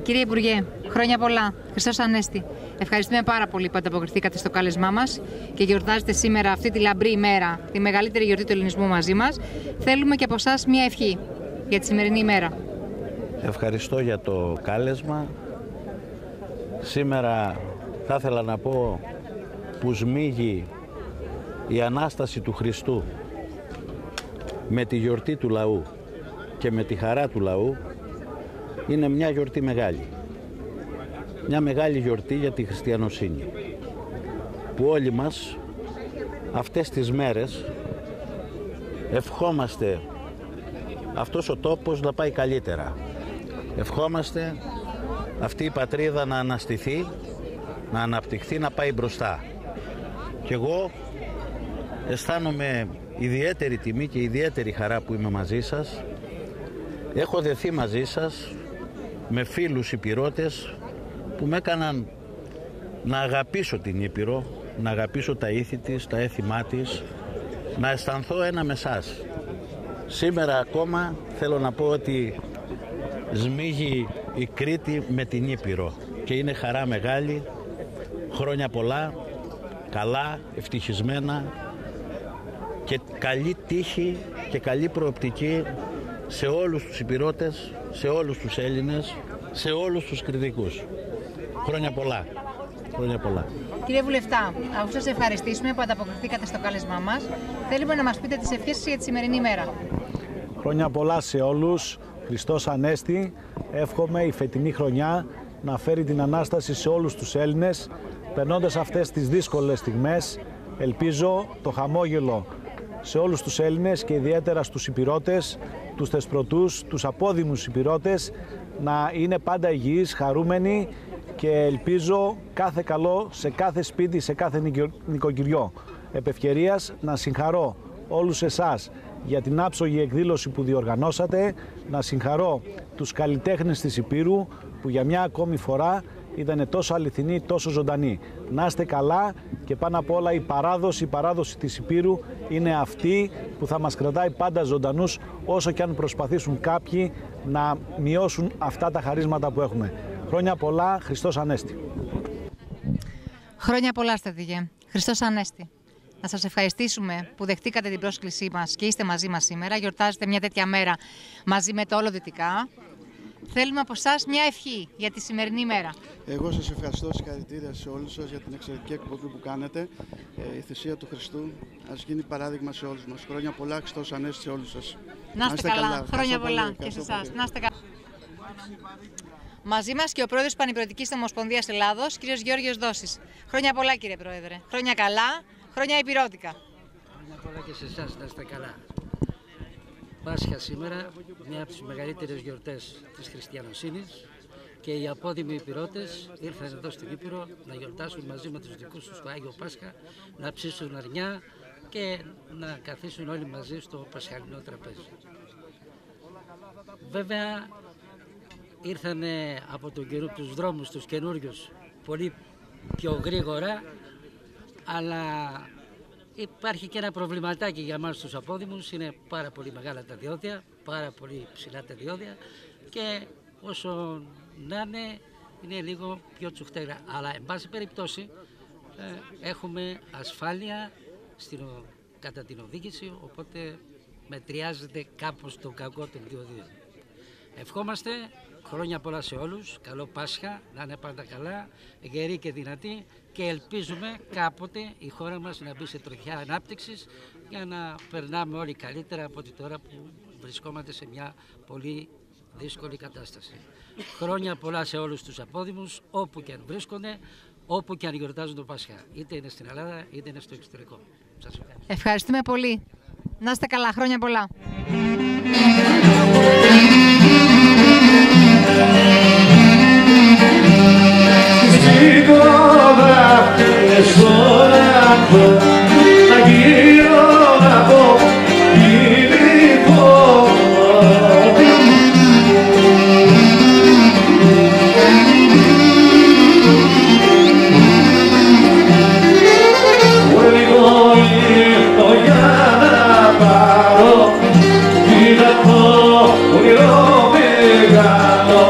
Κύριε Υπουργέ, χρόνια πολλά. Χριστός Ανέστη. Ευχαριστούμε πάρα πολύ που ανταποκριθήκατε στο κάλεσμά μας και γιορτάζετε σήμερα αυτή τη λαμπρή ημέρα, τη μεγαλύτερη γιορτή του ελληνισμού μαζί μας. Θέλουμε και από εσάς μια ευχή για τη σημερινή ημέρα. Ευχαριστώ για το κάλεσμα. Σήμερα θα ήθελα να πω που σμίγει η Ανάσταση του Χριστού με τη γιορτή του λαού και με τη χαρά του λαού. Είναι μια γιορτή μεγάλη. Μια μεγάλη γιορτή για τη χριστιανοσύνη. Που όλοι μας αυτές τις μέρες ευχόμαστε αυτός ο τόπος να πάει καλύτερα. Ευχόμαστε αυτή η πατρίδα να αναστηθεί, να αναπτυχθεί, να πάει μπροστά. Και εγώ αισθάνομαι ιδιαίτερη τιμή και ιδιαίτερη χαρά που είμαι μαζί σας. Έχω δεθεί μαζί σας με φίλους Ηπειρώτες που με έκαναν να αγαπήσω την Ήπειρο, να αγαπήσω τα ήθη της, τα έθιμά της, να αισθανθώ ένα με εσάς. Σήμερα ακόμα θέλω να πω ότι σμίγει η Κρήτη με την Ήπειρο και είναι χαρά μεγάλη. Χρόνια πολλά, καλά, ευτυχισμένα και καλή τύχη και καλή προοπτική σε όλους τους Ηπειρώτες, σε όλους τους Έλληνες, σε όλους τους Κρητικούς. Χρόνια πολλά. Χρόνια πολλά. Κύριε Βουλευτά, αφού σας ευχαριστήσουμε που ανταποκριθήκατε στο κάλεσμά μας, θέλουμε να μας πείτε τις ευχές σας για τη σημερινή ημέρα. Χρόνια πολλά σε όλους. Χριστός Ανέστη. Εύχομαι η φετινή χρονιά να φέρει την Ανάσταση σε όλους τους Έλληνες, περνώντας αυτές τις δύσκολες στιγμές. Ελπίζω το χαμόγελο σε όλους τους Έλληνες και ιδιαίτερα στους Ηπειρώτες, τους θεσπρωτούς, τους απόδημους Ηπειρώτες να είναι πάντα υγιείς, χαρούμενοι και ελπίζω κάθε καλό σε κάθε σπίτι, σε κάθε νοικοκυριό. Επ' ευκαιρίας να συγχαρώ όλους εσάς για την άψογη εκδήλωση που διοργανώσατε, να συγχαρώ τους καλλιτέχνες της Ηπείρου που για μια ακόμη φορά ήταν τόσο αληθινή, τόσο ζωντανή. Να είστε καλά και πάνω απ' όλα η παράδοση της Ηπείρου είναι αυτή που θα μας κρατάει πάντα ζωντανούς όσο και αν προσπαθήσουν κάποιοι να μειώσουν αυτά τα χαρίσματα που έχουμε. Χρόνια πολλά, Χριστός Ανέστη. Χρόνια πολλά, στρατηγέ. Χριστός Ανέστη. Να σας ευχαριστήσουμε που δεχτήκατε την πρόσκλησή μας και είστε μαζί μας σήμερα. Γιορτάζετε μια τέτοια μέρα μαζί με το όλο Δυτικά. Θέλουμε από εσάς μια ευχή για τη σημερινή ημέρα. Εγώ σας ευχαριστώ, συγχαρητήρια σε όλους σας για την εξαιρετική εκπομπή που κάνετε. Η θυσία του Χριστού ας γίνει παράδειγμα σε όλους μας. Χρόνια πολλά, Χριστός Ανέστη σε όλους σας. Να είστε καλά. Χρόνια πολλά και σε εσάς. Να είστε καλά. Μαζί μας και ο πρόεδρος της Πανηπειρωτικής Ομοσπονδίας Ελλάδος, κ. Γιώργος Δώσης. Χρόνια πολλά, κύριε Πρόεδρε. Χρόνια καλά, χρόνια υπηρώτικα. Χρόνια πολλά και σε εσάς, να είστε καλά. Πάσχα σήμερα, μια από τις μεγαλύτερες γιορτές της χριστιανοσύνης και οι απόδημοι Ηπειρώτες ήρθαν εδώ στην Ήπειρο να γιορτάσουν μαζί με τους δικούς τους το Άγιο Πάσχα, να ψήσουν αρνιά και να καθίσουν όλοι μαζί στο πασχαλινό τραπέζι. Βέβαια, ήρθαν από τον καιρό τους δρόμους τους καινούριους πολύ πιο γρήγορα, αλλά υπάρχει και ένα προβληματάκι για εμάς τους απόδημους. Είναι πάρα πολύ μεγάλα τα διόδια, πάρα πολύ ψηλά τα διόδια και όσο να είναι λίγο πιο τσουχτέρα. Αλλά εν πάση περιπτώσει έχουμε ασφάλεια κατά την οδήγηση, οπότε μετριάζεται κάπως το κακό των διοδίων. Ευχόμαστε χρόνια πολλά σε όλους, καλό Πάσχα, να είναι πάντα καλά, γεροί και δυνατοί και ελπίζουμε κάποτε η χώρα μας να μπει σε τροχιά ανάπτυξης για να περνάμε όλοι καλύτερα από ότι τώρα που βρισκόμαστε σε μια πολύ δύσκολη κατάσταση. Χρόνια πολλά σε όλους τους απόδημους, όπου και αν βρίσκονται, όπου και αν γιορτάζουν το Πάσχα, είτε είναι στην Ελλάδα είτε είναι στο εξωτερικό. Σας ευχαριστώ. Ευχαριστούμε πολύ. Να είστε καλά, χρόνια πολλά. Ονειρό μεγάλο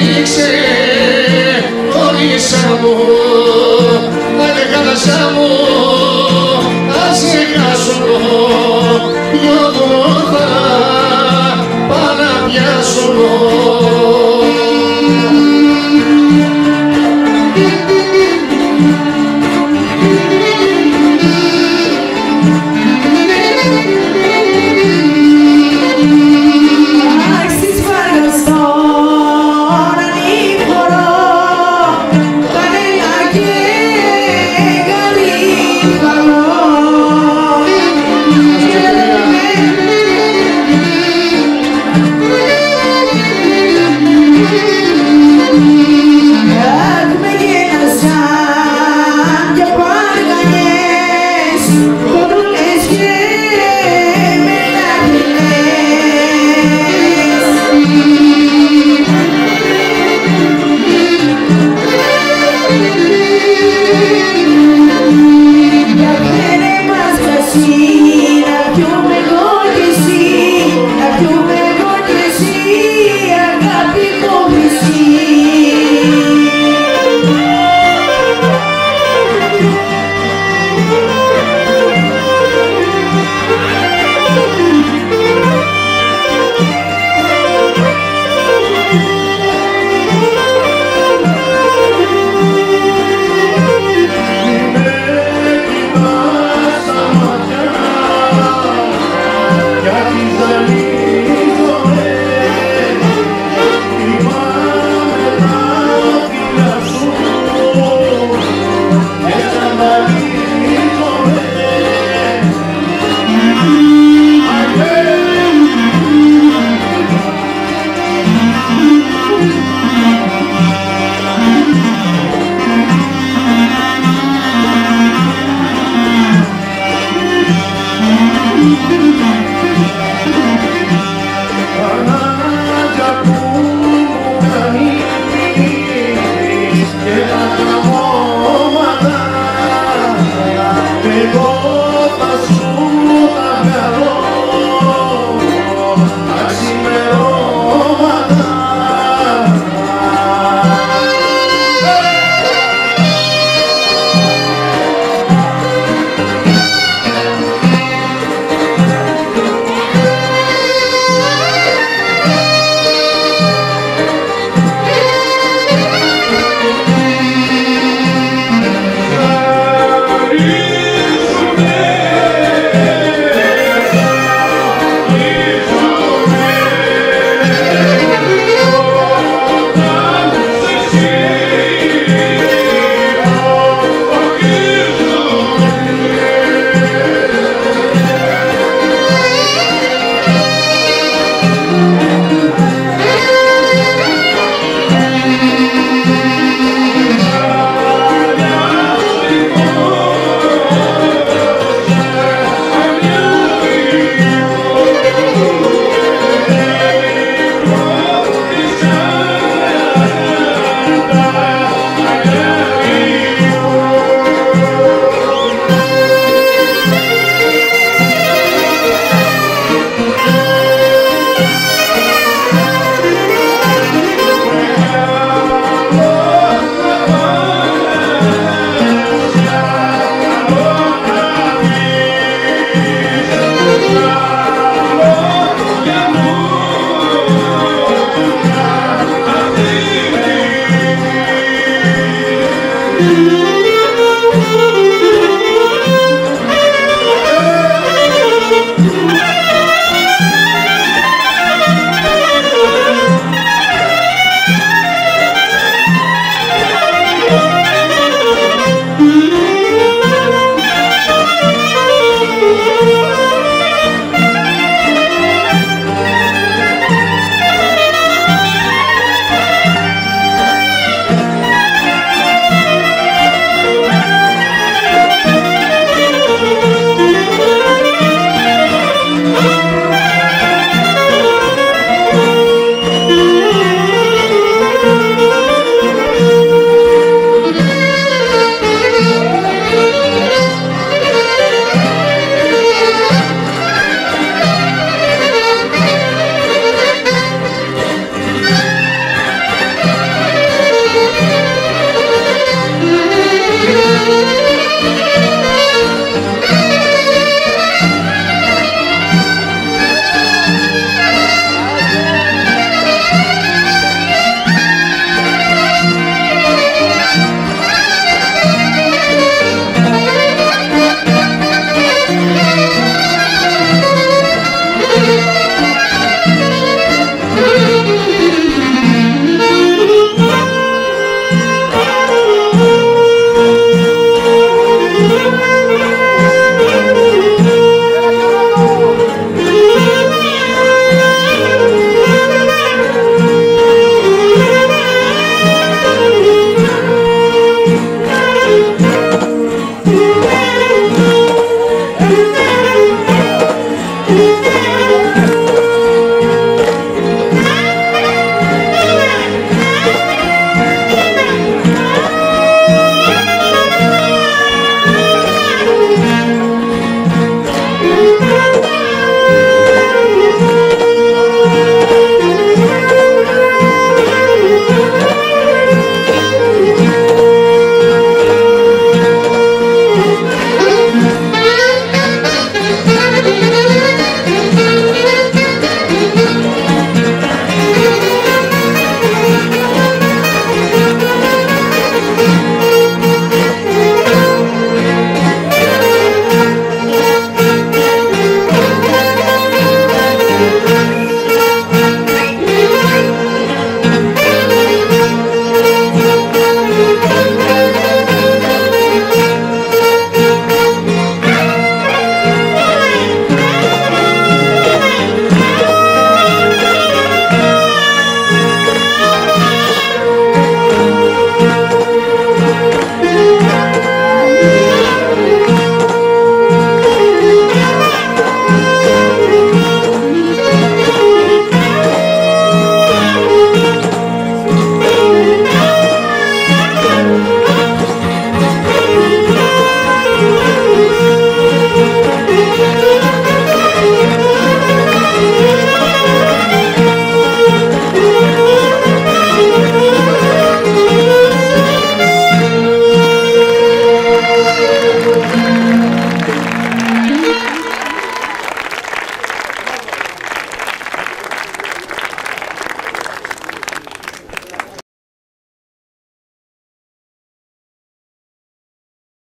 ρίξε χωρίσα μου, άντε χάλασα μου, ας σε χάσω, δυο βόθα πάω να πιάσω.